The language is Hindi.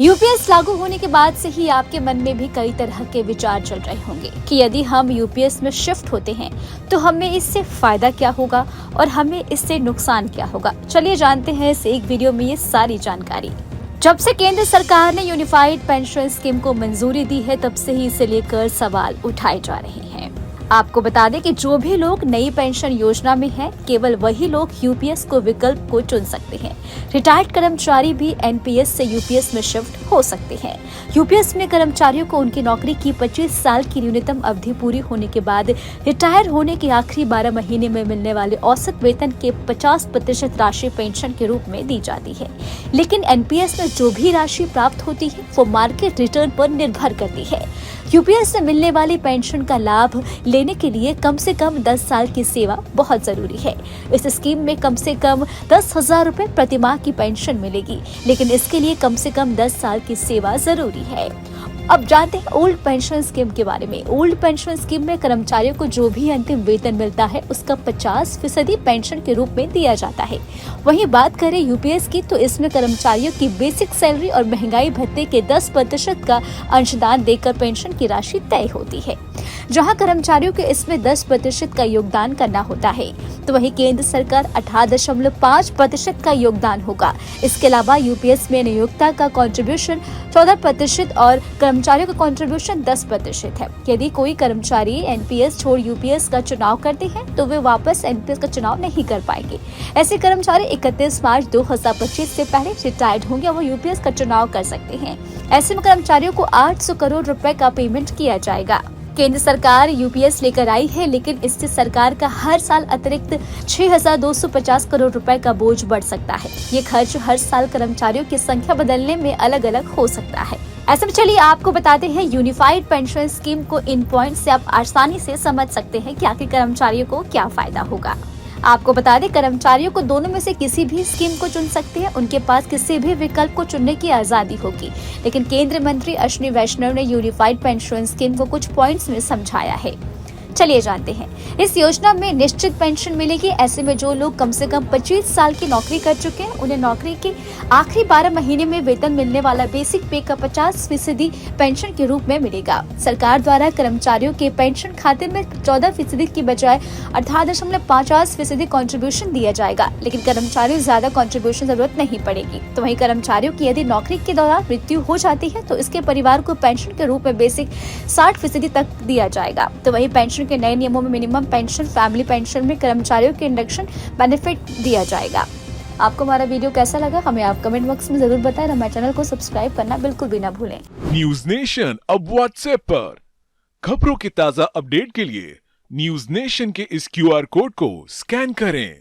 यूपीएस लागू होने के बाद से ही आपके मन में भी कई तरह के विचार चल रहे होंगे कि यदि हम यूपीएस में शिफ्ट होते हैं तो हमें इससे फायदा क्या होगा और हमें इससे नुकसान क्या होगा। चलिए जानते हैं इस एक वीडियो में ये सारी जानकारी। जब से केंद्र सरकार ने यूनिफाइड पेंशन स्कीम को मंजूरी दी है तब से ही इसे लेकर सवाल उठाए जा रहे हैं। आपको बता दें कि जो भी लोग नई पेंशन योजना में हैं, केवल वही लोग यूपीएस को विकल्प को चुन सकते हैं। रिटायर्ड कर्मचारी भी एनपीएस से यूपीएस में शिफ्ट हो सकते हैं। यूपीएस में कर्मचारियों को उनकी नौकरी की 25 साल की न्यूनतम अवधि पूरी होने के बाद रिटायर होने के आखिरी 12 महीने में मिलने वाले औसत वेतन के 50% राशि पेंशन के रूप में दी जाती है। लेकिन एनपीएस में जो भी राशि प्राप्त होती है वो मार्केट रिटर्न पर निर्भर करती है। यूपीएस से मिलने वाली पेंशन का लाभ लेने के लिए कम से कम 10 साल की सेवा बहुत जरूरी है। इस स्कीम में कम से कम 10,000 रुपए प्रति माह की पेंशन मिलेगी, लेकिन इसके लिए कम से कम 10 साल की सेवा जरूरी है। अब जानते हैं ओल्ड पेंशन स्कीम के बारे में। ओल्ड पेंशन स्कीम में कर्मचारियों को जो भी अंतिम वेतन मिलता है उसका 50% पेंशन के रूप में दिया जाता है। वहीं बात करें यूपीएस की तो इसमें कर्मचारियों की बेसिक सैलरी और महंगाई भत्ते के 10% का अंशदान देकर पेंशन की राशि तय होती है। जहां कर्मचारियों के इसमें 10% का योगदान करना होता है तो वहीं केंद्र सरकार 18.5% का योगदान होगा। इसके अलावा यूपीएस में नियोक्ता का कंट्रीब्यूशन 14% और कर्मचारियों का कंट्रीब्यूशन 10% है। यदि कोई कर्मचारी एनपीएस छोड़ यूपीएस का चुनाव करते हैं तो वे वापस एनपीएस का चुनाव नहीं कर पाएंगे। ऐसे कर्मचारी 31 मार्च 2025 से पहले रिटायर्ड होंगे और वो यूपीएस का चुनाव कर सकते हैं। ऐसे में कर्मचारियों को 800 करोड़ रुपए का पेमेंट किया जाएगा। केंद्र सरकार यूपीएस लेकर आई है, लेकिन इससे सरकार का हर साल अतिरिक्त 6,250 करोड़ रुपए का बोझ बढ़ सकता है। ये खर्च हर साल कर्मचारियों की संख्या बदलने में अलग अलग हो सकता है। ऐसे में चलिए आपको बताते हैं यूनिफाइड पेंशन स्कीम को। इन पॉइंट से आप आसानी से समझ सकते हैं कि आखिर कर्मचारियों को क्या फायदा होगा। आपको बता दें कर्मचारियों को दोनों में से किसी भी स्कीम को चुन सकते हैं। उनके पास किसी भी विकल्प को चुनने की आजादी होगी। लेकिन केंद्रीय मंत्री अश्विनी वैष्णव ने यूनिफाइड पेंशन स्कीम को कुछ पॉइंट्स में समझाया है। चलिए जानते हैं। इस योजना में निश्चित पेंशन मिलेगी। ऐसे में जो लोग कम से कम 25 साल की नौकरी कर चुके हैं उन्हें नौकरी के आखिरी 12 महीने में वेतन मिलने वाला बेसिक पे का 50% पेंशन के रूप में मिलेगा। सरकार द्वारा कर्मचारियों के पेंशन खाते में 14% की बजाय 18.50% कंट्रीब्यूशन दिया जाएगा। लेकिन कर्मचारियों को ज्यादा कंट्रीब्यूशन जरूरत नहीं पड़ेगी। तो वहीं कर्मचारियों की यदि नौकरी के दौरान मृत्यु हो जाती है तो इसके परिवार को पेंशन के रूप में बेसिक 60% तक दिया जाएगा। तो वही पेंशन के नए नियमों में मिनिमम पेंशन, फैमिली पेंशन में कर्मचारियों के इंडक्शन बेनिफिट दिया जाएगा। आपको हमारा वीडियो कैसा लगा हमें आप कमेंट बॉक्स में जरूर बताएं। हमारे चैनल को सब्सक्राइब करना बिल्कुल भी ना भूलें। न्यूज नेशन अब व्हाट्सएप पर खबरों की ताजा अपडेट के लिए न्यूज नेशन के इस क्यूआर कोड को स्कैन करें।